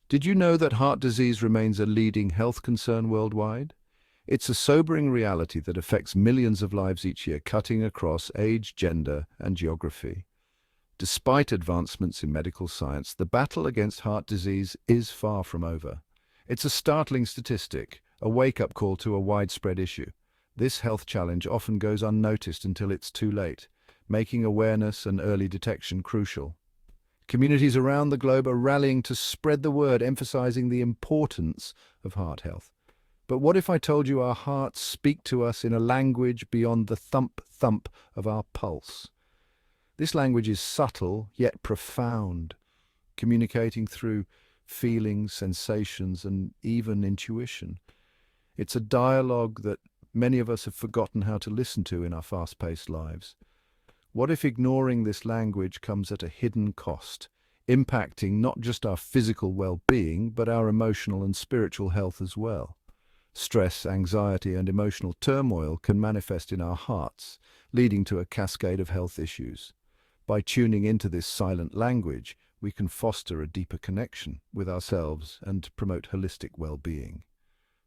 Did you know that heart disease remains a leading health concern worldwide? It's a sobering reality that affects millions of lives each year, cutting across age, gender, and geography. Despite advancements in medical science, the battle against heart disease is far from over. It's a startling statistic, a wake-up call to a widespread issue. This health challenge often goes unnoticed until it's too late, making awareness and early detection crucial. Communities around the globe are rallying to spread the word, emphasizing the importance of heart health. But what if I told you our hearts speak to us in a language beyond the thump-thump of our pulse? This language is subtle, yet profound, communicating through feelings, sensations, and even intuition. It's a dialogue that many of us have forgotten how to listen to in our fast-paced lives. What if ignoring this language comes at a hidden cost, impacting not just our physical well-being, but our emotional and spiritual health as well? Stress, anxiety, and emotional turmoil can manifest in our hearts, leading to a cascade of health issues. By tuning into this silent language, we can foster a deeper connection with ourselves and promote holistic well-being.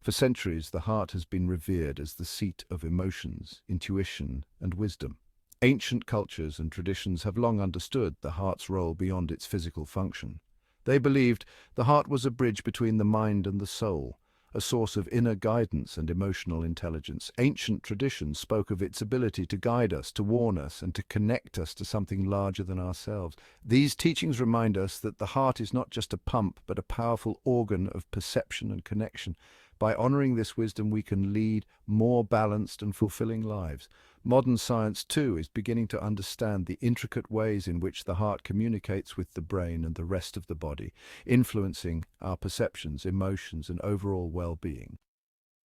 For centuries, the heart has been revered as the seat of emotions, intuition, and wisdom. Ancient cultures and traditions have long understood the heart's role beyond its physical function. They believed the heart was a bridge between the mind and the soul, a source of inner guidance and emotional intelligence. Ancient traditions spoke of its ability to guide us, to warn us, and to connect us to something larger than ourselves. These teachings remind us that the heart is not just a pump, but a powerful organ of perception and connection. By honoring this wisdom, we can lead more balanced and fulfilling lives. Modern science, too, is beginning to understand the intricate ways in which the heart communicates with the brain and the rest of the body, influencing our perceptions, emotions, and overall well-being.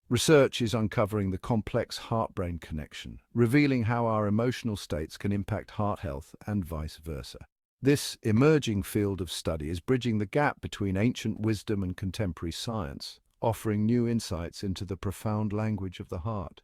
Research is uncovering the complex heart-brain connection, revealing how our emotional states can impact heart health and vice versa. This emerging field of study is bridging the gap between ancient wisdom and contemporary science, offering new insights into the profound language of the heart.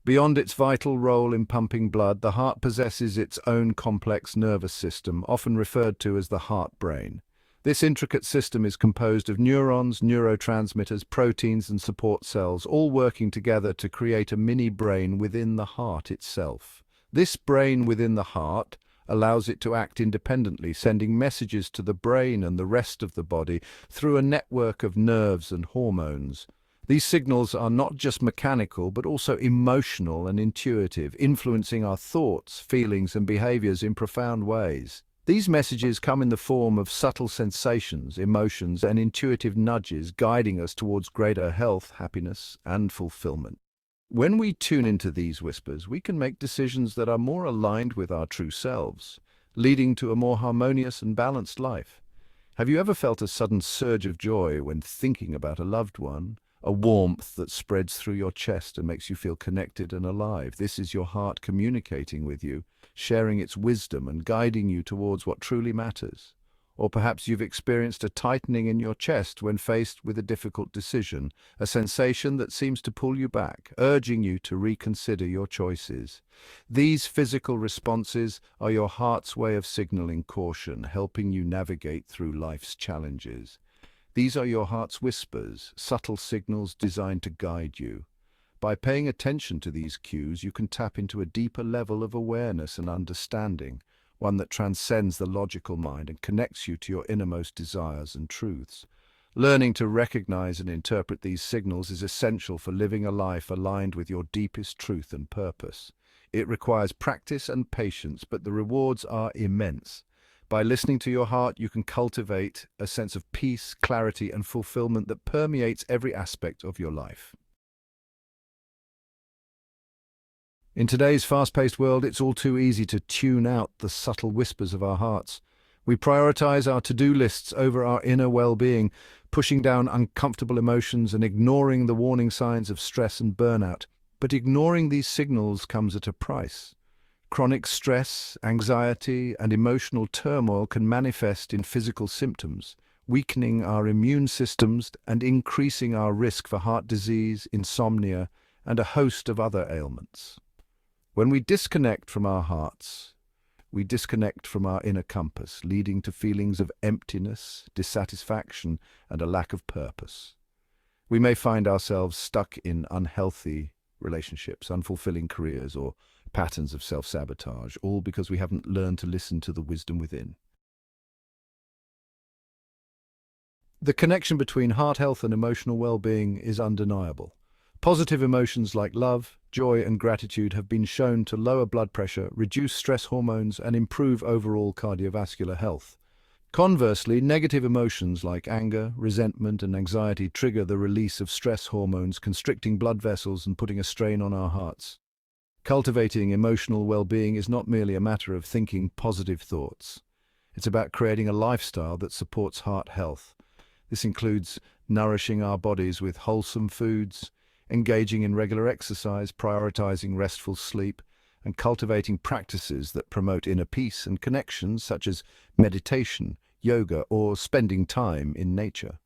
Beyond its vital role in pumping blood, the heart possesses its own complex nervous system, often referred to as the heart-brain. This intricate system is composed of neurons, neurotransmitters, proteins, and support cells, all working together to create a mini-brain within the heart itself. This brain within the heart allows it to act independently, sending messages to the brain and the rest of the body through a network of nerves and hormones. These signals are not just mechanical, but also emotional and intuitive, influencing our thoughts, feelings, and behaviors in profound ways. These messages come in the form of subtle sensations, emotions, and intuitive nudges, guiding us towards greater health, happiness, and fulfillment. When we tune into these whispers, we can make decisions that are more aligned with our true selves, leading to a more harmonious and balanced life. Have you ever felt a sudden surge of joy when thinking about a loved one? A warmth that spreads through your chest and makes you feel connected and alive. This is your heart communicating with you, sharing its wisdom and guiding you towards what truly matters. Or perhaps you've experienced a tightening in your chest when faced with a difficult decision, a sensation that seems to pull you back, urging you to reconsider your choices. These physical responses are your heart's way of signaling caution, helping you navigate through life's challenges. These are your heart's whispers, subtle signals designed to guide you. By paying attention to these cues, you can tap into a deeper level of awareness and understanding, one that transcends the logical mind and connects you to your innermost desires and truths. Learning to recognize and interpret these signals is essential for living a life aligned with your deepest truth and purpose. It requires practice and patience, but the rewards are immense. By listening to your heart, you can cultivate a sense of peace, clarity, and fulfillment that permeates every aspect of your life. In today's fast-paced world, it's all too easy to tune out the subtle whispers of our hearts. We prioritize our to-do lists over our inner well-being, pushing down uncomfortable emotions and ignoring the warning signs of stress and burnout. But ignoring these signals comes at a price. Chronic stress, anxiety, and emotional turmoil can manifest in physical symptoms, weakening our immune systems and increasing our risk for heart disease, insomnia, and a host of other ailments. When we disconnect from our hearts, we disconnect from our inner compass, leading to feelings of emptiness, dissatisfaction, and a lack of purpose. We may find ourselves stuck in unhealthy relationships, unfulfilling careers, or patterns of self-sabotage, all because we haven't learned to listen to the wisdom within. The connection between heart health and emotional well-being is undeniable. Positive emotions like love, joy, and gratitude have been shown to lower blood pressure, reduce stress hormones, and improve overall cardiovascular health. Conversely, negative emotions like anger, resentment, and anxiety trigger the release of stress hormones, constricting blood vessels and putting a strain on our hearts. Cultivating emotional well-being is not merely a matter of thinking positive thoughts. It's about creating a lifestyle that supports heart health. This includes nourishing our bodies with wholesome foods, engaging in regular exercise, prioritizing restful sleep, and cultivating practices that promote inner peace and connections such as meditation, yoga, or spending time in nature.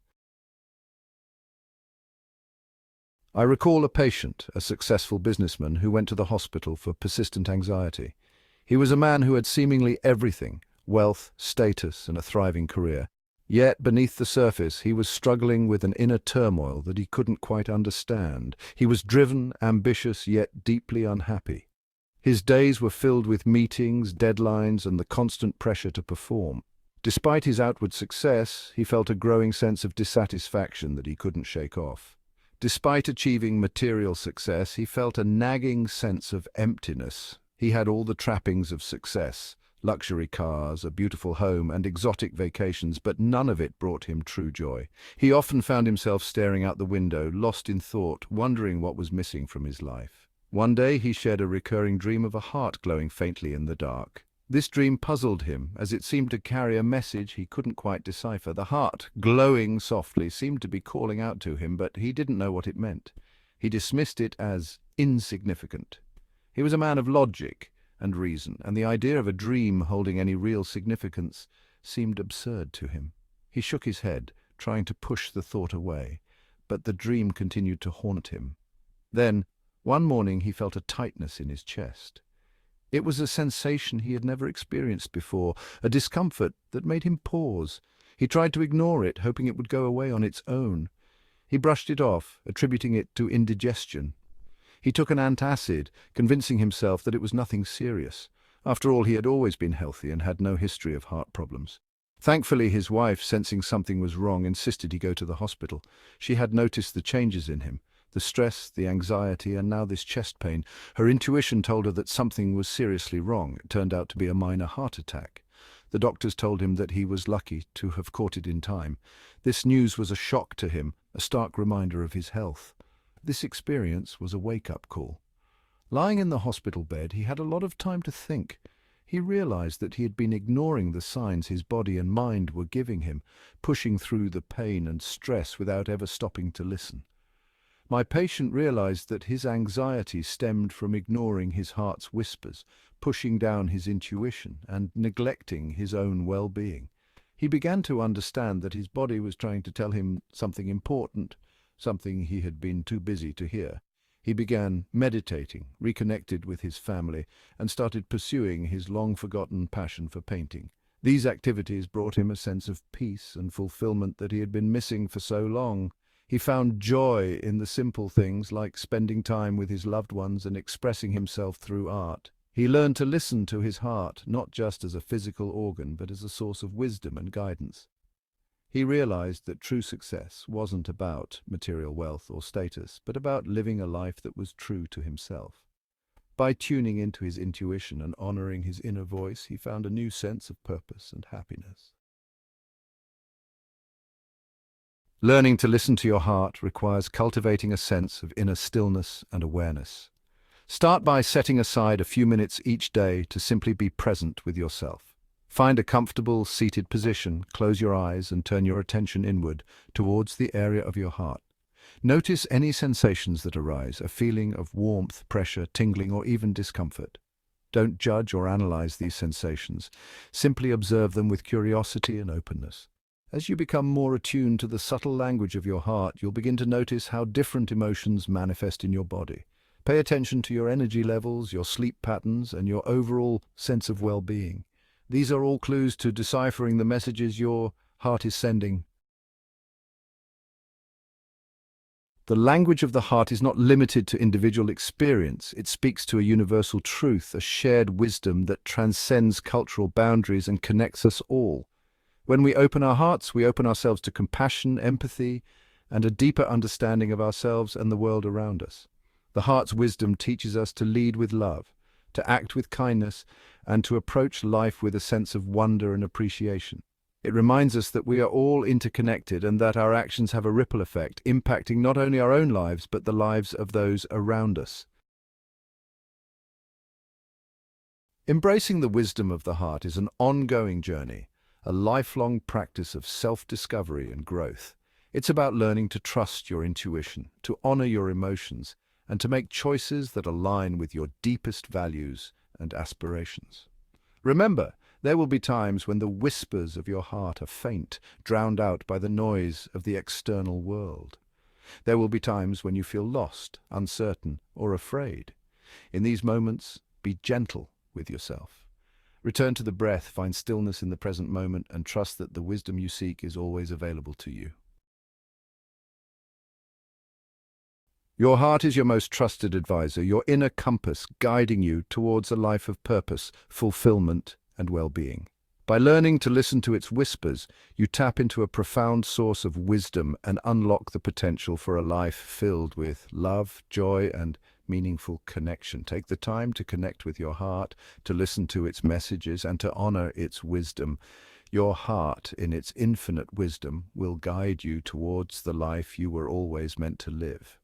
I recall a patient, a successful businessman, who went to the hospital for persistent anxiety. He was a man who had seemingly everything: wealth, status, and a thriving career. Yet, beneath the surface, he was struggling with an inner turmoil that he couldn't quite understand. He was driven, ambitious, yet deeply unhappy. His days were filled with meetings, deadlines, and the constant pressure to perform. Despite his outward success, he felt a growing sense of dissatisfaction that he couldn't shake off. Despite achieving material success, he felt a nagging sense of emptiness. He had all the trappings of success: luxury cars, a beautiful home, and exotic vacations, but none of it brought him true joy. He often found himself staring out the window, lost in thought, wondering what was missing from his life. One day he shared a recurring dream of a heart glowing faintly in the dark. This dream puzzled him, as it seemed to carry a message he couldn't quite decipher. The heart, glowing softly, seemed to be calling out to him, but he didn't know what it meant. He dismissed it as insignificant. He was a man of logic and reason, and the idea of a dream holding any real significance seemed absurd to him. He shook his head, trying to push the thought away, but the dream continued to haunt him. Then, one morning, he felt a tightness in his chest. It was a sensation he had never experienced before, a discomfort that made him pause. He tried to ignore it, hoping it would go away on its own. He brushed it off, attributing it to indigestion. He took an antacid, convincing himself that it was nothing serious. After all, he had always been healthy and had no history of heart problems. Thankfully, his wife, sensing something was wrong, insisted he go to the hospital. She had noticed the changes in him: the stress, the anxiety, and now this chest pain. Her intuition told her that something was seriously wrong. It turned out to be a minor heart attack. The doctors told him that he was lucky to have caught it in time. This news was a shock to him, a stark reminder of his health. This experience was a wake-up call. Lying in the hospital bed, he had a lot of time to think. He realized that he had been ignoring the signs his body and mind were giving him, pushing through the pain and stress without ever stopping to listen. My patient realized that his anxiety stemmed from ignoring his heart's whispers, pushing down his intuition, and neglecting his own well-being. He began to understand that his body was trying to tell him something important, something he had been too busy to hear. He began meditating, reconnected with his family, and started pursuing his long-forgotten passion for painting. These activities brought him a sense of peace and fulfillment that he had been missing for so long. He found joy in the simple things, like spending time with his loved ones and expressing himself through art. He learned to listen to his heart, not just as a physical organ, but as a source of wisdom and guidance. He realized that true success wasn't about material wealth or status, but about living a life that was true to himself. By tuning into his intuition and honoring his inner voice, he found a new sense of purpose and happiness. Learning to listen to your heart requires cultivating a sense of inner stillness and awareness. Start by setting aside a few minutes each day to simply be present with yourself. Find a comfortable, seated position, close your eyes, and turn your attention inward, towards the area of your heart. Notice any sensations that arise, a feeling of warmth, pressure, tingling, or even discomfort. Don't judge or analyze these sensations. Simply observe them with curiosity and openness. As you become more attuned to the subtle language of your heart, you'll begin to notice how different emotions manifest in your body. Pay attention to your energy levels, your sleep patterns, and your overall sense of well-being. These are all clues to deciphering the messages your heart is sending. The language of the heart is not limited to individual experience. It speaks to a universal truth, a shared wisdom that transcends cultural boundaries and connects us all. When we open our hearts, we open ourselves to compassion, empathy, and a deeper understanding of ourselves and the world around us. The heart's wisdom teaches us to lead with love, to act with kindness, and to approach life with a sense of wonder and appreciation. It reminds us that we are all interconnected and that our actions have a ripple effect, impacting not only our own lives, but the lives of those around us. Embracing the wisdom of the heart is an ongoing journey, a lifelong practice of self-discovery and growth. It's about learning to trust your intuition, to honor your emotions, and to make choices that align with your deepest values and aspirations. Remember, there will be times when the whispers of your heart are faint, drowned out by the noise of the external world. There will be times when you feel lost, uncertain, or afraid. In these moments, be gentle with yourself. Return to the breath, find stillness in the present moment, and trust that the wisdom you seek is always available to you. Your heart is your most trusted advisor, your inner compass guiding you towards a life of purpose, fulfillment, and well-being. By learning to listen to its whispers, you tap into a profound source of wisdom and unlock the potential for a life filled with love, joy, and meaningful connection. Take the time to connect with your heart, to listen to its messages, and to honor its wisdom. Your heart, in its infinite wisdom, will guide you towards the life you were always meant to live.